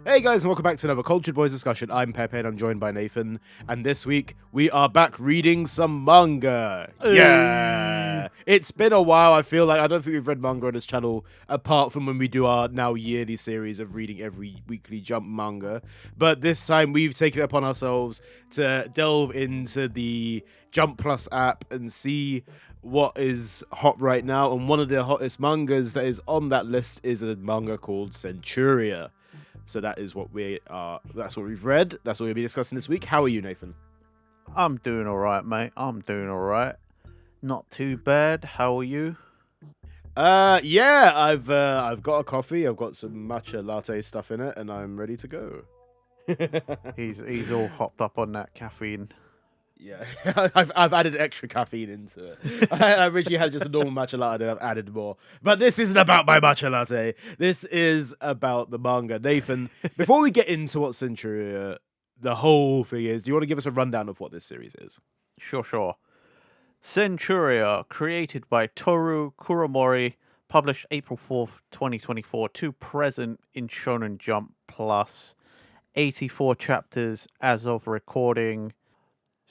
Hey guys, and welcome back to another Cultured Boys discussion. I'm Pepe and I'm joined by Nathan, and this week we are back reading some manga. Yeah! It's been a while, I feel like. I don't think we've read manga on this channel, apart from when we do our now yearly series of reading every weekly Jump manga. But this time we've taken it upon ourselves to delve into the Jump Plus app and see what is hot right now. And one of the hottest mangas that is on that list is a manga called Centuria. So that is what that's what we've read. That's what we'll be discussing this week. How are you, Nathan? I'm doing all right, mate. I'm doing all right. Not too bad. How are you? Yeah, I've got a coffee. I've got some matcha latte stuff in it, and I'm ready to go. He's all hopped up on that caffeine. Yeah, I've added extra caffeine into it. I originally had just a normal matcha latte, I've added more. But this isn't about my matcha latte. This is about the manga. Nathan, before we get into what Centuria, the whole thing is, do you want to give us a rundown of what this series is? Sure. Centuria, created by Toru Kuramori, published April 4th, 2024, to present in Shonen Jump Plus. 84 chapters as of recording.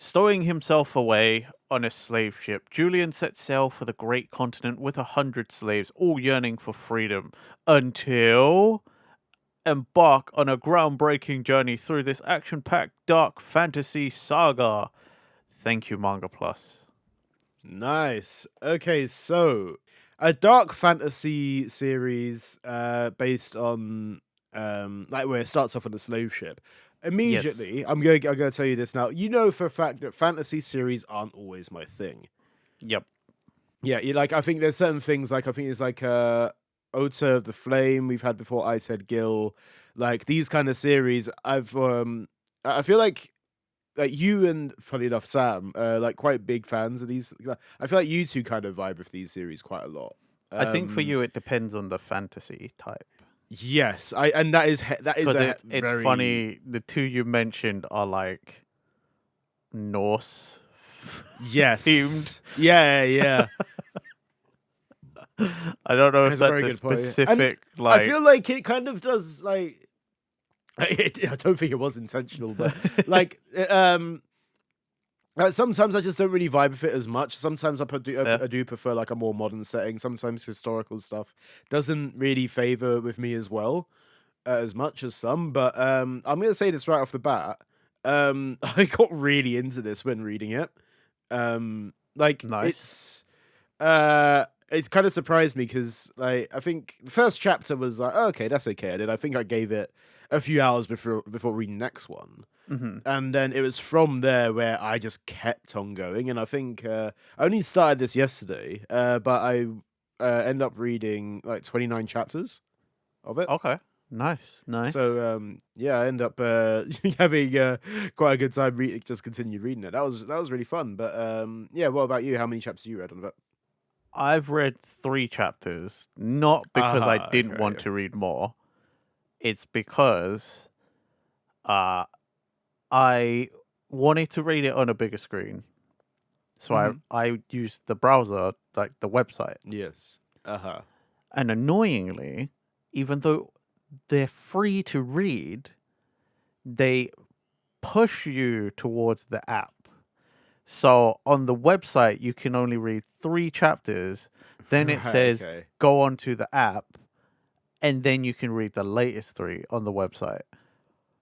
Stowing himself away on a slave ship, Julian sets sail for the great continent with 100 slaves, all yearning for freedom, until embark on a groundbreaking journey through this action-packed dark fantasy saga. Thank you, Manga Plus. Nice. Okay, so a dark fantasy series based on like where it starts off on a slave ship. Immediately, Yes. I'm going to tell you this now. You know for a fact that fantasy series aren't always my thing. Yep. Yeah, I think there's certain things I think it's like Ota of the Flame we've had before, Ice Head Gill, like these kind of series. I feel like you and funny enough Sam like quite big fans of these. I feel like you two kind of vibe with these series quite a lot. I think for you it depends on the fantasy type. Yes, and that is Because it's very funny, the two you mentioned are like Norse yes themed. Yeah. I don't know if That's a very that's a good point. specific And like. I feel like it kind of does like. I don't think it was intentional, but like sometimes I just don't really vibe with it as much. Sometimes I do prefer like a more modern setting. Sometimes historical stuff doesn't really favor with me as well as much as some. But I'm gonna say this right off the bat. I got really into this when reading it. Like Nice. it's kind of surprised me because like I think the first chapter was like, oh, okay, that's okay. And then I think I gave it a few hours before reading the next one. Mm-hmm. And then it was from there where I just kept on going. And I think I only started this yesterday, but I end up reading like 29 chapters of it. Okay. Nice. So yeah, I end up having quite a good time. Just continued reading it. That was really fun. But yeah, what about you? How many chapters you read on it? I've read 3 chapters, not because I didn't okay. want to read more. It's because I wanted to read it on a bigger screen. So I used the browser, like the website. Yes. And annoyingly, even though they're free to read, they push you towards the app. So on the website, you can only read 3 chapters. Then it says, go onto the app, and then you can read the latest 3 on the website.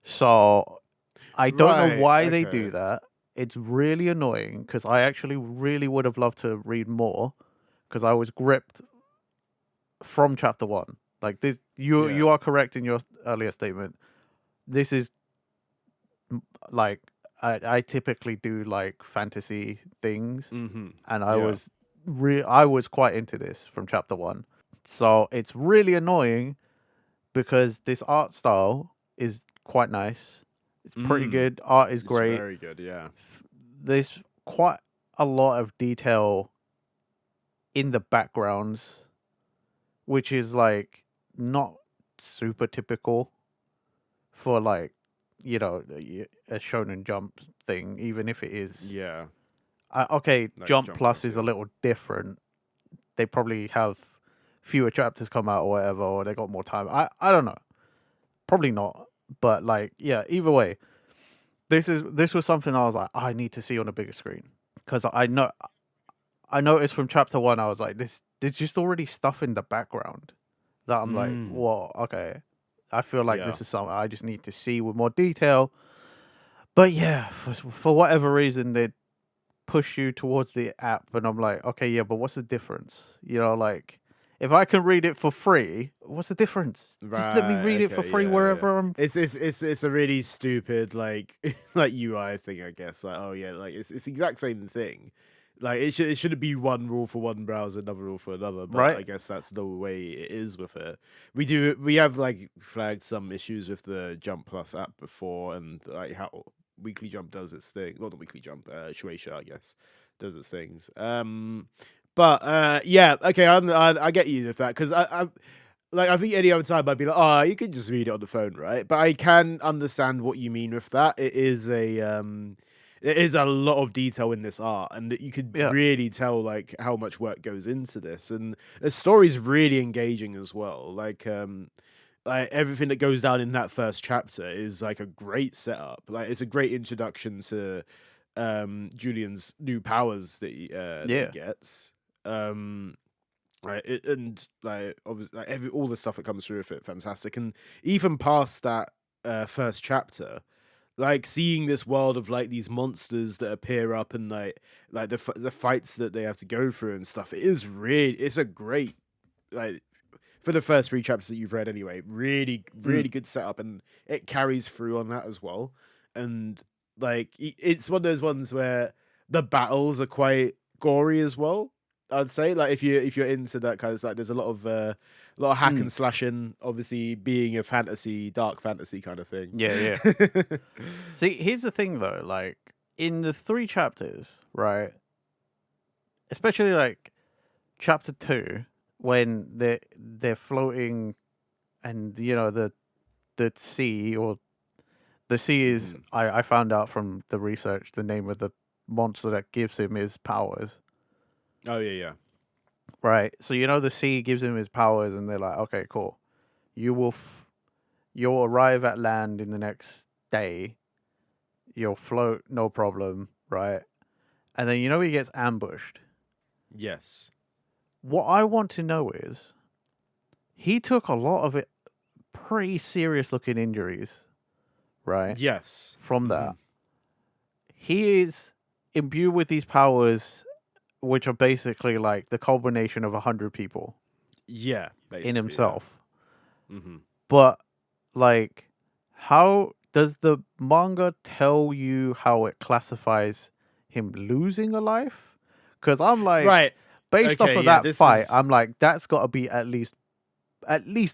So I don't know why they do that. It's really annoying because I actually really would have loved to read more because I was gripped from chapter 1. Like this, you are correct in your earlier statement. This is like I typically do like fantasy things, and I was quite into this from chapter 1. So it's really annoying because this art style is quite nice. It's pretty good. Art is great. Very good, yeah. There's quite a lot of detail in the backgrounds, which is like not super typical for like, you know, a Shonen Jump thing, even if it is. Yeah. Okay, Like Jump Plus is a little different. They probably have fewer chapters come out or whatever, or they got more time. I don't know. Probably not. But like, yeah, either way, this was something I was like, I need to see on a bigger screen because I noticed from chapter one, I was like, there's just already stuff in the background that I'm like, Mm. whoa, okay. I feel like Yeah. this is something I just need to see with more detail. But yeah, for whatever reason, they push you towards the app, and I'm like, okay, yeah, but what's the difference? You know, like if I can read it for free, what's the difference? Just let me Right. read it for Okay. free Yeah. Yeah. wherever I'm. It's a really stupid like like UI thing, I guess. Like, oh yeah, like it's the exact same thing. Like it shouldn't be one rule for one browser, another rule for another. But Right? I guess that's the way it is with it. We have like flagged some issues with the Jump Plus app before, and like how Weekly Jump does its thing. Not the Weekly Jump, Shueisha, I guess, does its things. But yeah, okay, I get you with that because I like I think any other time I'd be like, oh, you can just read it on the phone, right? But I can understand what you mean with that. It is a lot of detail in this art, and that you could Yeah. really tell like how much work goes into this, and the story's really engaging as well. Like everything that goes down in that first chapter is like a great setup. Like it's a great introduction to Julian's new powers that he Yeah. gets. Um Right, and like obviously, like all the stuff that comes through with it, fantastic. And even past that first chapter, like seeing this world of like these monsters that appear up and like the fights that they have to go through and stuff. It's a great like for the first three chapters that you've read anyway. Mm. Really good setup, and it carries through on that as well. And like it's one of those ones where the battles are quite gory as well. I'd say like if you're into that kind of like there's a lot of hack Mm. and slashing, obviously being a fantasy, dark fantasy kind of thing. Yeah. Yeah. See, here's the thing though. Like in the three chapters, right? Especially like chapter two, when they're floating, and you know the sea or the sea is Mhm. I found out from the research the name of the monster that gives him his powers. Oh yeah, yeah. Right. So you know the sea gives him his powers, and they're like, okay, cool. You will you'll arrive at land in the next day. You'll float, no problem, right? And then you know he gets ambushed. Yes. What I want to know is he took a lot of it pretty serious looking injuries, right? Yes. From Hmm. that. He is imbued with these powers which are basically like the culmination of 100 people Yeah, in basically, yeah. himself. Hmm. But like, how does the manga tell you how it classifies him losing a life? Because I'm like, Right. based off Okay, of yeah, that this fight, is I'm like, that's got to be at least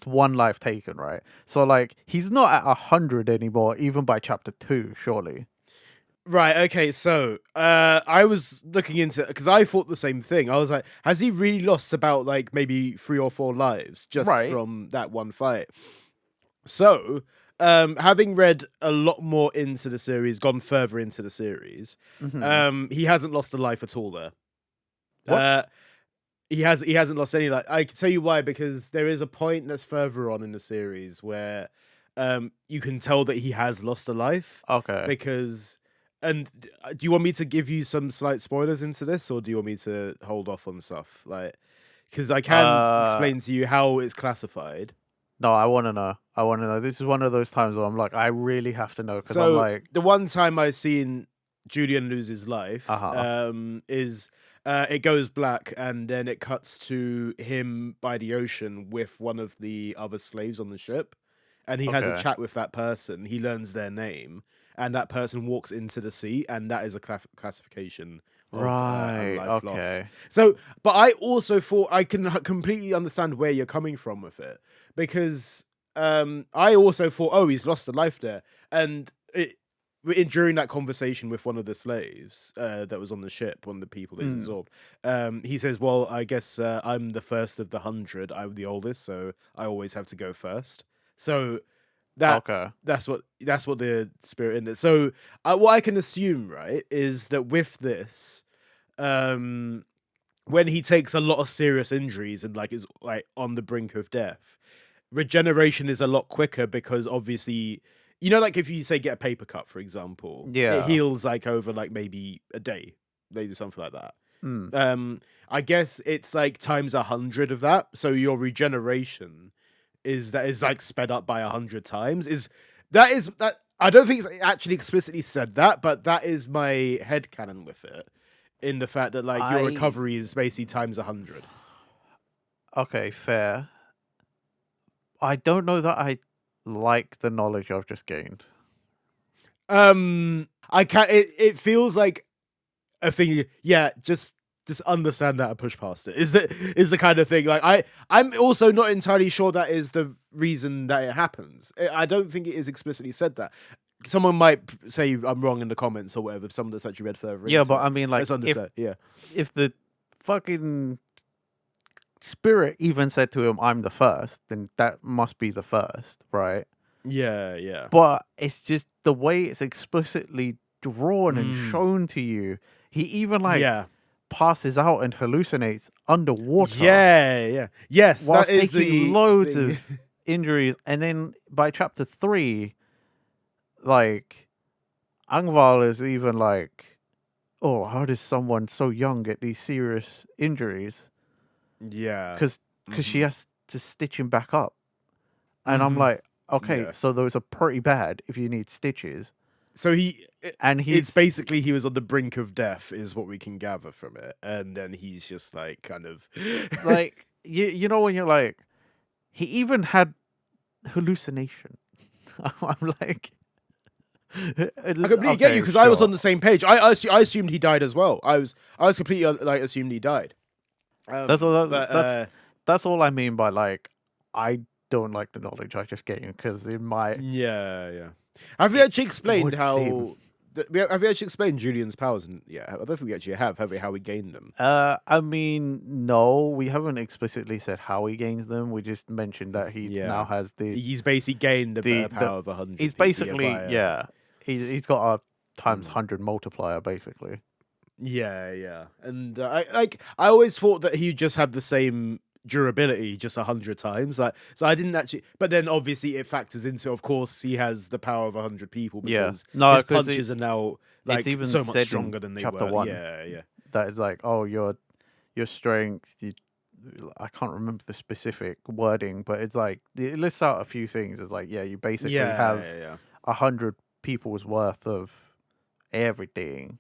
one life taken, right? So like, he's not at 100 anymore, even by chapter two, surely. right. Okay, so I was looking into because I thought the same thing. I was like, has he really lost about like maybe 3 or 4 lives just Right. from that one fight? So, having read a lot more into the series, gone further into the series, Mm-hmm. he hasn't lost a life at all there. What? Uh, he hasn't lost any life. I can tell you why because there is a point that's further on in the series where you can tell that he has lost a life Okay. because do you want me to give you some slight spoilers into this or do you want me to hold off on stuff like because I can Uh, explain to you how it's classified. no, I want to know. I want to know. This is one of those times where I'm like, I really have to know because I'm So like, the one time I seen Julian lose his life uh-huh. is it goes black and then it cuts to him by the ocean with one of the other slaves on the ship, and he has a Okay. chat with that person. He learns their name, and that person walks into the sea, and that is a classification of a Right. life lost. Okay. So, but I also thought I can completely understand where you're coming from with it because I also thought, oh, he's lost a life there, and during that conversation with one of the slaves that was on the ship, one of the people that he's Mm. absorbed, he says, "Well, I guess I'm the first of the 100. I'm the oldest, so I always have to go first." So that Okay. that's what the spirit in it. So what I can assume, right, is that with this, um, when he takes a lot of serious injuries and like is like on the brink of death, regeneration is a lot quicker because obviously you know, like if you say get a paper cut, for example, it Yeah. heals like over like maybe a day, maybe something like that. Mm. I guess it's like times 100 of that, so your regeneration is like sped up by 100 times. That I don't think it's actually explicitly said that, but that is my headcanon with it, in the fact that like your I recovery is basically times 100. Okay, fair. I don't know that I like the knowledge I've just gained. I can't. It feels like a thing. Yeah, just understand that and push past it. Is the kind of thing. Like I'm also not entirely sure that is the reason that it happens. I don't think it is explicitly said that. Someone might say I'm wrong in the comments or whatever. Someone that's actually read further. Yeah, into but it. I mean, like, Let's understand. if the fucking spirit even said to him, "I'm the first," then that must be the first, right? Yeah. But it's just the way it's explicitly drawn and Mm. shown to you. He even like Yeah. passes out and hallucinates underwater. Yeah. Yes, whilst that is taking the loads thing. of injuries, and then by chapter 3, like Angval is even like, "Oh, how does someone so young get these serious injuries?" Yeah. Because she has to stitch him back up, and I'm Mhm. like, okay, Yeah. so those are pretty bad if you need stitches. So And it's he's basically he was on the brink of death, is what we can gather from it, and then he's just like kind of like, you know when you're like, he even had hallucination. I'm like, I completely get you because I was on the same page. I assumed he died as well. I was completely like assumed he died. That's all. But That's all I mean by like, I don't like the knowledge I just gained because in my yeah. Have you actually explained would how? seem- Have you actually explained Julian's powers? And yeah, I don't think we actually have we? How we gained them? I mean, no, we haven't explicitly said how he gains them. We just mentioned that he Yeah. now has the. He's basically gained the the- power of 100. He's people, basically via- He's got a times 100 multiplier basically. Yeah. And I always thought that he just had the same durability just 100 times. Like, so I didn't actually. But then obviously it factors into. Of course, he has the power of 100 people Yeah. because No, his 'cause punches are now like even so said much in stronger than they chapter were. 1. Yeah. That is like, oh, your strength. I can't remember the specific wording, but it's like it lists out a few things. It's like, yeah, you basically have Yeah. 100 people's worth of everything.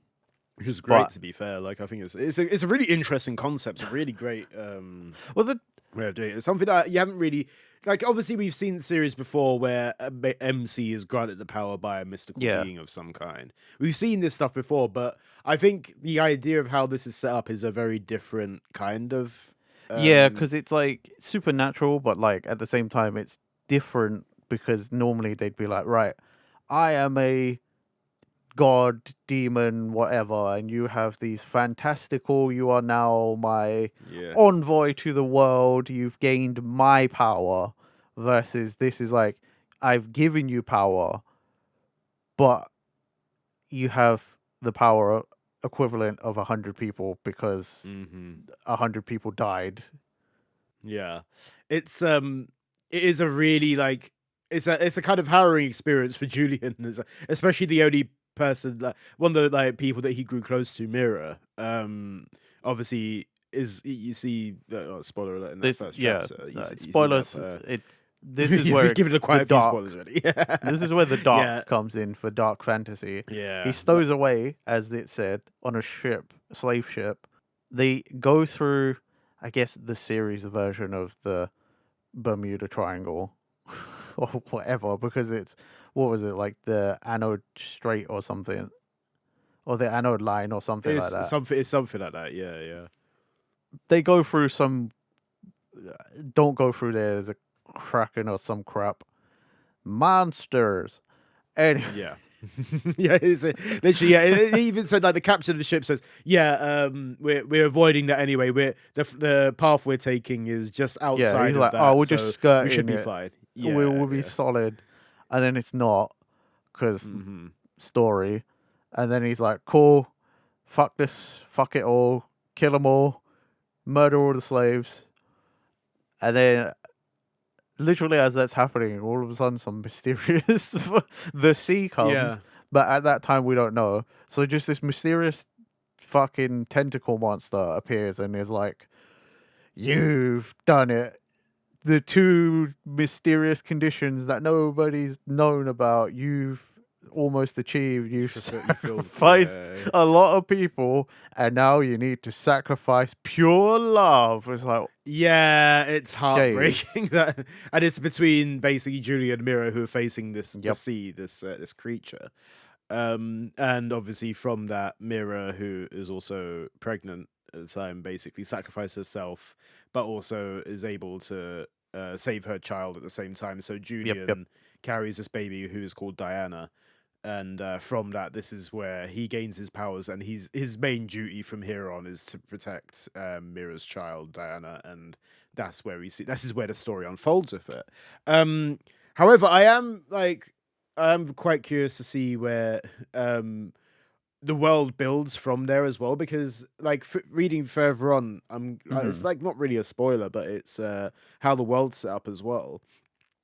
Which is great, But- to be fair. Like, I think it's a really interesting concept. It's a really great Well, the way of doing it. It's something that you haven't really like. Obviously, we've seen series before where MC is granted the power by a mystical Yeah. being of some kind. We've seen this stuff before, but I think the idea of how this is set up is a very different kind of. yeah, because it's like supernatural, but like at the same time, it's different because normally they'd be like, right, I am a god, demon, whatever, and you have these fantastical. You are now my yeah. envoy to the world. You've gained my power. Versus this is like, I've given you power, but you have the power equivalent of 100 people because Mm-hmm. 100 people died. Yeah, it is a really like it's a kind of harrowing experience for Julian, especially the only person, like one of the like people that he grew close to, Mira. Obviously is you see spoiler alert in that This, first yeah, chapter. You see spoilers. that, This is yeah, where we've given it quite the a few dark- spoilers already. This is where the dark Yeah. comes in for dark fantasy. Yeah, He stows away, as it said, on a ship, a slave ship. They go through, I guess, the series version of the Bermuda Triangle or whatever, because it's, what was it, like the Anode Strait or something? Or the Anode Line or something like that. It's something like that. Yeah. They go through some. Don't go through there. There's a kraken or some crap. Monsters. Anyway. Yeah. Yeah, it's literally. Yeah, it even said like the captain of the ship says, "Yeah, we're avoiding that anyway. We're the path we're taking is just outside he's of like, that. "Oh, we'll so just skirt we should be it. fine. Yeah, we'll be solid," and then it's not because Mm-hmm. story. And then he's like, "Cool, fuck this, fuck it all, kill them all, murder all the slaves," and then literally as that's happening, all of a sudden some mysterious the sea comes, Yeah. but at that time we don't know. So just this mysterious fucking tentacle monster appears and is like, "You've done it. The two mysterious conditions that nobody's known about, you've almost achieved. You've You feel sacrificed a lot of people, and now you need to sacrifice pure love." It's like, yeah, it's Jays. heartbreaking that, and it's between basically Julie and Mira who are facing the Yep. sea, this creature. And obviously from that, Mira, who is also pregnant at the time, basically sacrifices herself, but also is able to save her child at the same time. So Yep. Julian carries this baby who is called Diana, and from that, this is where he gains his powers, and his main duty from here on is to protect Mira's child, Diana, and that's where we see this is where the story unfolds with it. However, I'm quite curious to see where the world builds from there as well, because like reading further on, it's Mhm. like not really a spoiler, but it's how the world's set up as well,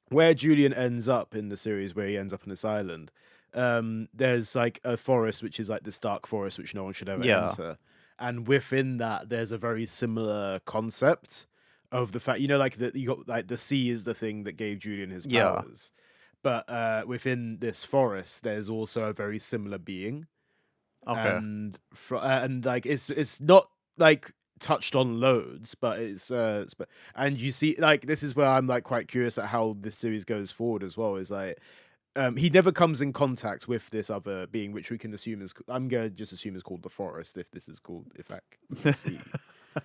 where Julian ends up in the series, where he ends up on this island. There's like a forest which is like this dark forest which no one should ever Yeah. enter, and within that there's a very similar concept of the fact, you know, like that you got like the sea is the thing that gave Julian his Yeah. powers, but within this forest there's also a very similar being, Okay. and like it's not like touched on loads, but and you see, like, this is where I'm like quite curious at how this series goes forward as well, is like he never comes in contact with this other being, which we can assume is, I'm gonna just assume is called the forest, if this is called, if that was the sea.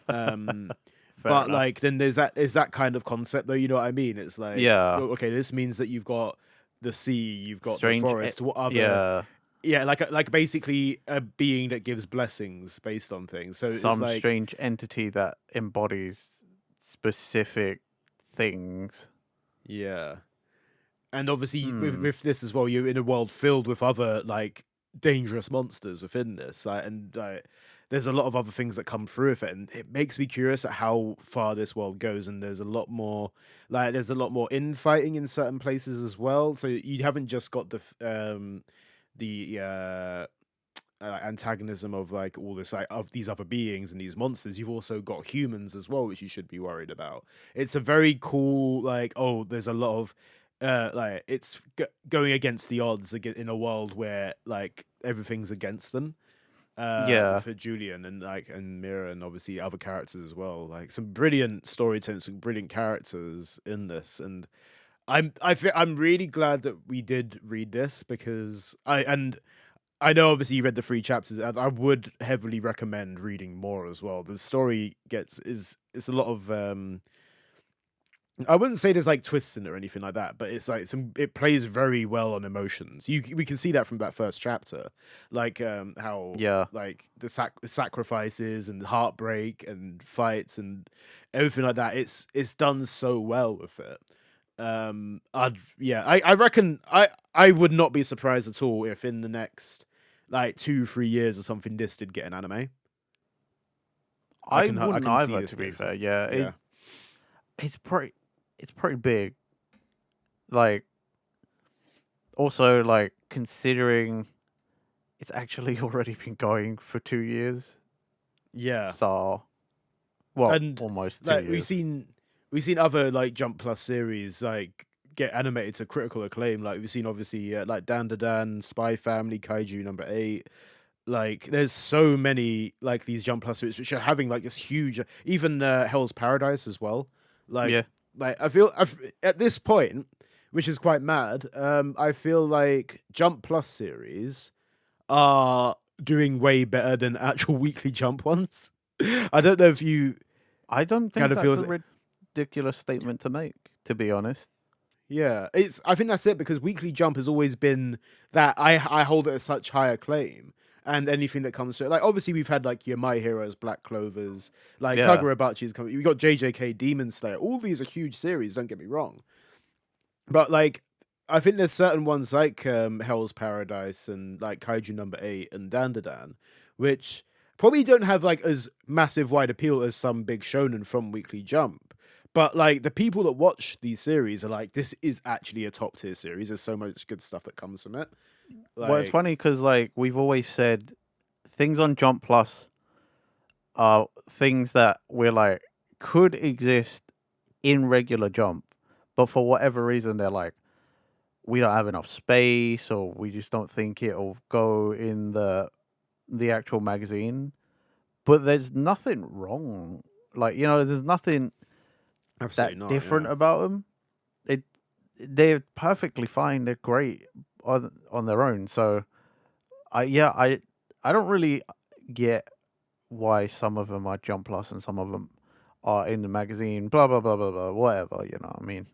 um Fair but enough. like then there's that kind of concept though, you know what I mean? It's like, Yeah. okay, this means that you've got the sea, you've got the Strange. forest, what other, Yeah. yeah, like basically a being that gives blessings based on things. So it's Some like, strange entity that embodies specific things. yeah. And obviously Hmm. with this as well, you're in a world filled with other like dangerous monsters within this, and there's a lot of other things that come through with it, and it makes me curious at how far this world goes. And there's a lot more, like, there's a lot more infighting in certain places as well. So you haven't just got the antagonism of like all this, like, of these other beings and these monsters. You've also got humans as well, which you should be worried about. It's a very cool, like, oh, there's a lot of like it's going against the odds in a world where like everything's against them, Yeah. for Julian and like and Mira and obviously other characters as well. Like some brilliant storytelling, some brilliant characters in this. And I'm really glad that we did read this, because I know obviously you read the 3 chapters, and I would heavily recommend reading more as well. The story it's a lot of I wouldn't say there's like twists in it or anything like that, but it's like it plays very well on emotions. We can see that from that first chapter, like how Yeah. like the sacrifices and heartbreak and fights and everything like that. It's done so well with it. I reckon I would not be surprised at all if in the next like 2-3 years or something this did get an anime. I I wouldn't can see either, this to be getting fair. some. Yeah. Yeah. It's pretty big. Like, also, like, considering it's actually already been going for 2 years. Yeah. So, well, And almost two like years. we've seen other like Jump Plus series like get animated to critical acclaim. Like we've seen obviously like Dan Da Dan, Spy Family, Kaiju number 8. Like there's so many like these Jump Plus series which are having like this huge, even Hell's Paradise as well. Yeah. Like I feel at this point, which is quite mad. I feel like Jump Plus series are doing way better than actual weekly Jump ones. I don't know if you I don't kind think of that's feels a it. ridiculous statement to make, to be honest. Yeah, I think that's it, because Weekly Jump has always been that I hold it as such high acclaim, and anything that comes to it, like obviously we've had like your My Heroes, Black Clovers, like Yeah. Kagurabachi's coming. We got JJK, Demon Slayer. All these are huge series. Don't get me wrong, but like I think there's certain ones like Hell's Paradise and like Kaiju number 8 and Dandadan, which probably don't have like as massive wide appeal as some big shonen from Weekly Jump. But like the people that watch these series are like, this is actually a top tier series. There's so much good stuff that comes from it. Well, it's Like, funny because like we've always said, things on Jump Plus are things that we're like could exist in regular Jump, but for whatever reason they're like we don't have enough space, or we just don't think it'll go in the actual magazine. But there's nothing wrong, like there's nothing absolutely that not. different Yeah. about them. It they're perfectly fine. They're great on their own. So I don't really get why some of them are Jump Plus and some of them are in the magazine. Blah blah blah blah blah. Whatever, you know what I mean.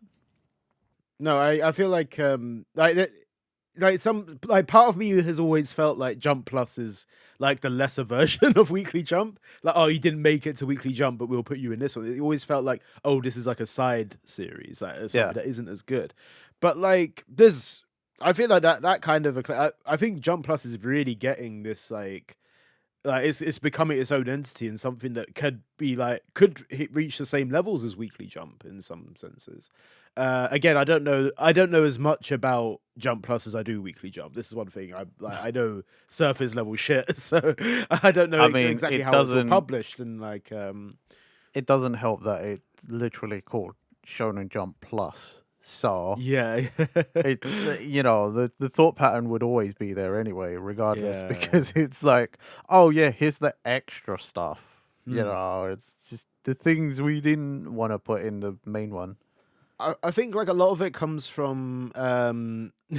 No, I feel like some like part of me has always felt like Jump Plus is like the lesser version of Weekly Jump. Like, oh, you didn't make it to Weekly Jump, but we'll put you in this one. It always felt like, oh, this is like a side series, like Yeah, something that isn't as good. But like, there's, I feel like that kind of I think Jump Plus is really getting this like it's becoming its own entity and something that could be like reach the same levels as Weekly Jump in some senses. Again, I don't know as much about Jump Plus as I do Weekly Jump. This is one thing I know surface level shit, so I don't know I mean exactly how it's all published and it doesn't help that it's literally called Shonen Jump Plus. So yeah. the thought pattern would always be there anyway, regardless, Yeah. because it's like, oh yeah, here's the extra stuff. Hmm. It's just the things we didn't want to put in the main one. I think like a lot of it comes from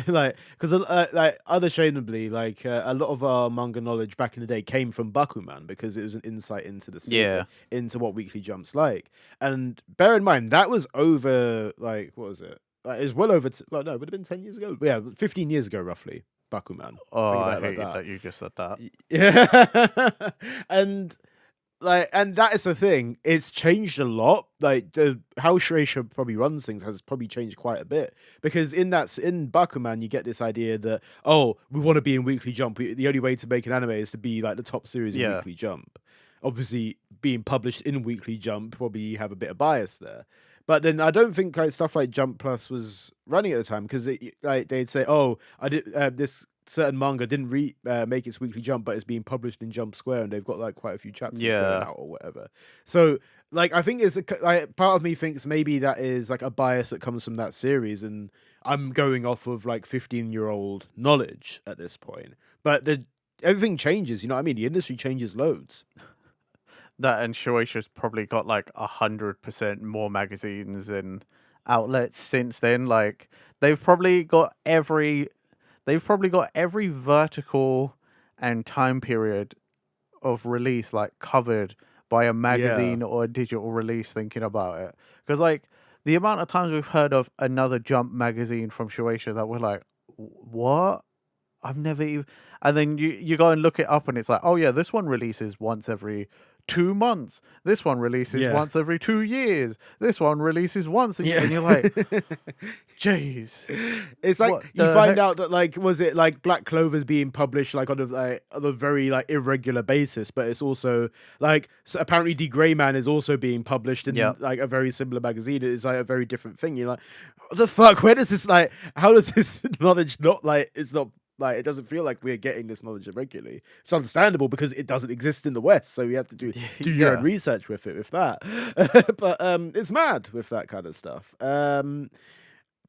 like because like unashamedly like a lot of our manga knowledge back in the day came from Bakuman because it was an insight into the Yeah, into what Weekly Jump's like. And bear in mind that was over like what was it? Like, it was well over well no, it would have been 10 years ago. Yeah, 15 years ago roughly. Bakuman. oh, Think I about it like hated that. that you just said that. Yeah. and like, and that is the thing. It's changed a lot. Like how Shueisha probably runs things has probably changed quite a bit because in Bakuman you get this idea that oh we want to be in Weekly Jump. The only way to make an anime is to be like the top series in Yeah, Weekly Jump. Obviously, being published in Weekly Jump probably have a bit of bias there. But then I don't think like stuff like Jump Plus was running at the time because like they'd say, "Oh, I did this certain manga didn't make its Weekly Jump, but it's being published in Jump Square, and they've got like quite a few chapters going yeah. out or whatever." So like I think like part of me thinks maybe that is like a bias that comes from that series, and I'm going off of like 15-year-old knowledge at this point. But everything changes, you know what I mean? The industry changes loads. That and Shueisha's probably got like 100% more magazines and outlets since then. Like they've probably got every vertical and time period of release like covered by a Yeah. magazine or a digital release. Thinking about it, because like the amount of times we've heard of another Jump magazine from Shueisha that we're like, what? I've never even. And then you go and look it up, and it's like, oh yeah, this one releases once every 2 months. This one releases Yeah. once every 2 years. This one releases once a year, Yeah. and you're like, jeez, It's what like you the find heck? out that like was it like Black Clover's being published like on a very like irregular basis, but it's also like so apparently D Grey Man is also being published in Yep. like a very similar magazine. It's like a very different thing. You're like, what the fuck? Where does this like? How does this knowledge not like? It's not like it doesn't feel like we're getting this knowledge regularly. It's understandable because it doesn't exist in the West, so you have to do your own Yeah. research with it with that. But it's mad with that kind of stuff.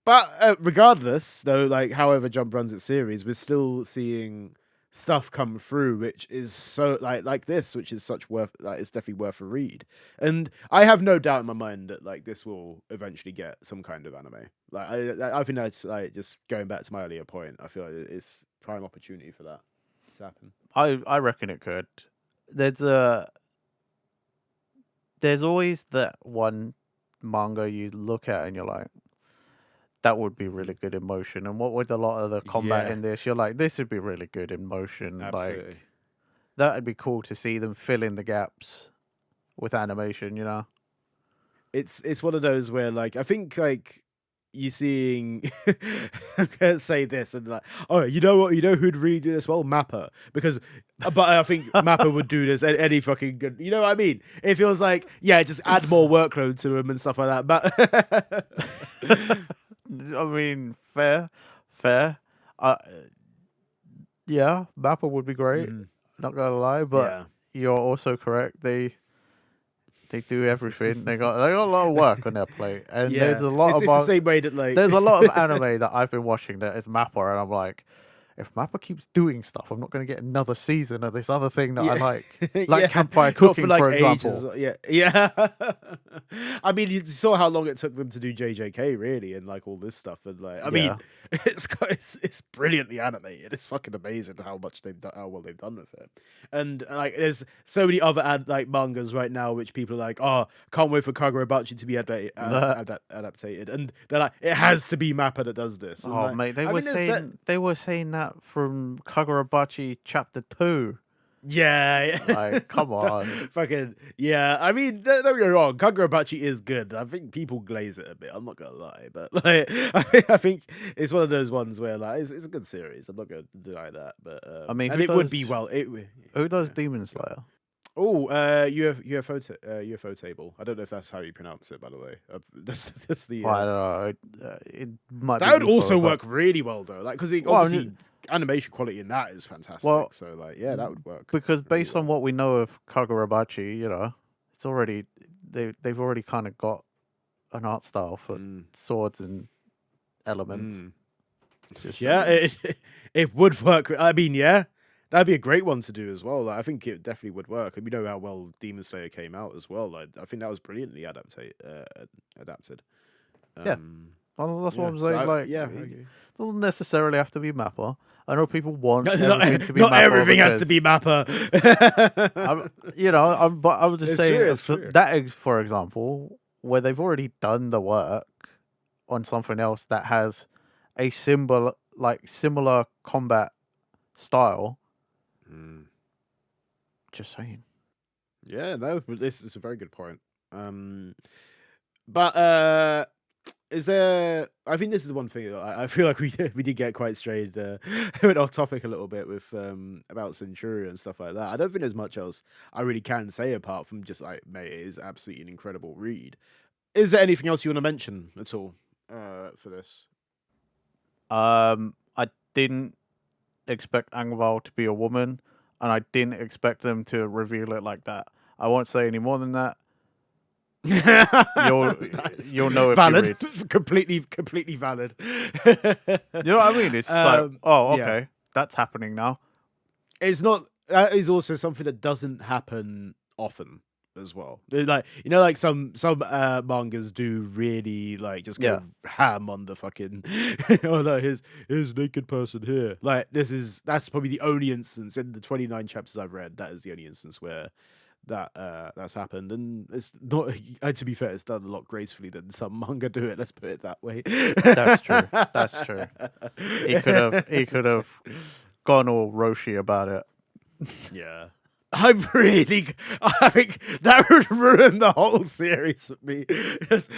But regardless, though, like however Jump runs its series, we're still seeing stuff come through, which is so like this, which is such worth like it's definitely worth a read. And I have no doubt in my mind that like this will eventually get some kind of anime. Like I think that's like just going back to my earlier point. I feel like it's prime opportunity for that to happen. I reckon it could. There's a there's always that one manga you look at and you're like, that would be really good in motion. And what with a lot of the combat Yeah, in this, you're like, this would be really good in motion. absolutely. Like that'd be cool to see them fill in the gaps with animation. It's one of those where like I think like you seeing I'm gonna say this and like, oh, you know what, you know who'd really do this well? Mappa. Because but I think Mappa would do this any fucking good, you know what I mean? It feels like, yeah, just add more workload to him and stuff like that. But I mean, fair. Yeah, Mappa would be great. Mhm. Not gonna lie, but Yeah. you're also correct. They do everything. They got a lot of work on their plate, and Yeah. there's a lot It's the same way that like there's a lot of anime that I've been watching that is Mappa, and I'm like, if Mappa keeps doing stuff, I'm not going to get another season of this other thing that I like Yeah. campfire Not cooking, like for ages. example. Yeah. I mean, you saw how long it took them to do JJK, really, and like all this stuff, and like, I mean, Yeah. it's brilliantly animated. It's fucking amazing how much they've done, how well they've done with it, and like, there's so many other like mangas right now which people are like, oh, can't wait for Kagurabachi to be adapted, and they're like, it has to be Mappa that does this. And Oh like, mate, I mean, it's they were saying that from Kagurabachi chapter 2. yeah. Like, come on. Fucking yeah. I mean, don't get me wrong. Kagurabachi is good. I think people glaze it a bit. I'm not gonna lie, but like, I think it's one of those ones where like it's a good series. I'm not gonna deny that. But I mean, and who it would does- be well. Who does Demon Slayer? Oh, UFO table. I don't know if that's how you pronounce it. By the way, that's the. Well, I don't know. It might be That would UFO, also but- work really well though. Like because Well, obviously animation quality in that is fantastic. Well, so like yeah, that would work. because really based on well. what we know of Kagurabachi, you know, it's already they've already kind of got an art style for swords and elements. Just Yeah, it would work. I mean, yeah, that'd be a great one to do as well. Like, I think it definitely would work. And we know how well Demon Slayer came out as well. Like, I think that was brilliantly adapted. Yeah. Well, that's what I'm so saying. Like, yeah, it doesn't necessarily have to be Mappa. I know people want not everything to be not Mappa everything has to be because- Mappa. but I would just It's say true, it's true. that is, for example, where they've already done the work on something else that has a similar combat style. Just saying. Yeah, no, but this is a very good point. But is there? I think this is the one thing that I feel like we did get quite strayed, went off topic a little bit with about Centuria and stuff like that. I don't think there's much else I really can say apart from just like, mate, it is absolutely an incredible read. Is there anything else you want to mention at all for this? I didn't expect Angval to be a woman, and I didn't expect them to reveal it like that. I won't say any more than that. You'll know if valid. you read. completely valid. You know what I mean? It's like, oh, yeah. okay, that's happening now. It's not. That is also something that doesn't happen often as well. They're like, you know, like some mangas do really like just go ham on the fucking oh no, here's naked person here. Like that's probably the only instance in the 29 chapters I've read, that is the only instance where that's happened, and it's not. To be fair, it's done a lot gracefully than some manga do it. Let's put it that way. That's true. That's true. He could have gone all Roshi about it. Yeah. I think that would ruin the whole series for me. It's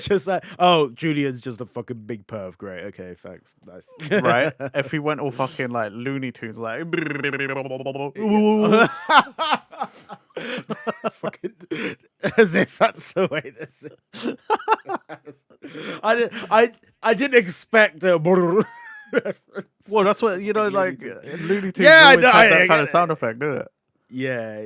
just like, oh, Julian's just a fucking big perv. Great, okay, thanks, nice. Right? If he went all fucking like Looney Tunes, like fucking, as if that's the way this is. I didn't expect a reference. well, that's what you know, like Looney Tunes. Yeah, I always know, had I that get kind of it. sound effect, didn't it? Yeah.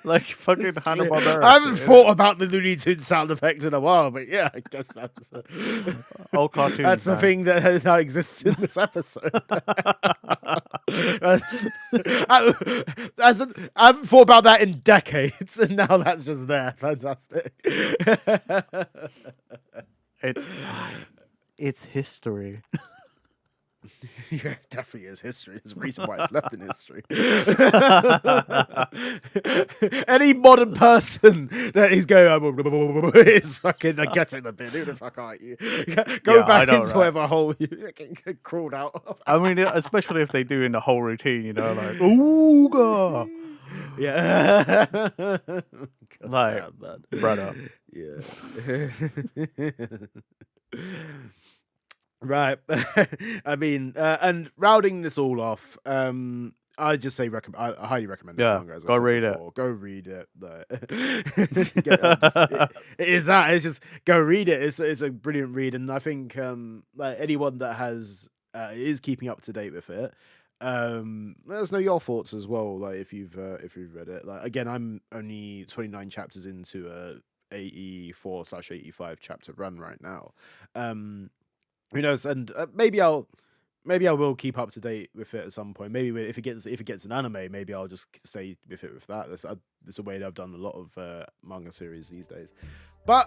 Like fucking Hanna Barbera. I haven't thought about the Looney Tunes sound effects in a while, but yeah, I guess that's Old cartoons. that's a man. thing that now exists in this episode. I haven't thought about that in decades, and now that's just there. Fantastic. It's fine. It's history. Yeah, it definitely is history. There's a reason why it's left in history. Any modern person that is going is fucking getting the bin. Who the fuck are you? Go Yeah, I back know, into right? whatever hole you crawled out of. I mean, especially if they do in the whole routine, you know, like ooga, Yeah. God Like, damn, man. brother. Yeah. Right. I mean, and rounding this all off, I just say I highly recommend this Yeah, manga. As I go said read it. before, go read it. It is that. It's just go read it. It's a brilliant read, and I think like anyone that has is keeping up to date with it. Let us know your thoughts as well. Like if you've read it. Like again, I'm only 29 chapters into a 84/85 chapter run right now. Who knows? And maybe I will keep up to date with it at some point. Maybe if it gets an anime, maybe I'll just stay with it with that. That's a way that I've done a lot of manga series these days. But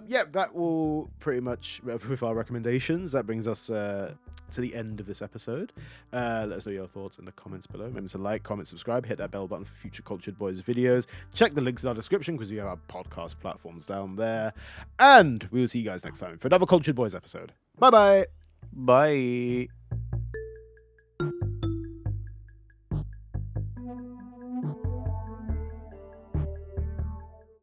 yeah, that will pretty much with our recommendations. That brings us to the end of this episode. Let us know your thoughts in the comments below. Remember to like, comment, subscribe, hit that bell button for future Cultured Boys videos. Check the links in our description because we have our podcast platforms down there. And we will see you guys next time for another Cultured Boys episode. Bye bye. Bye.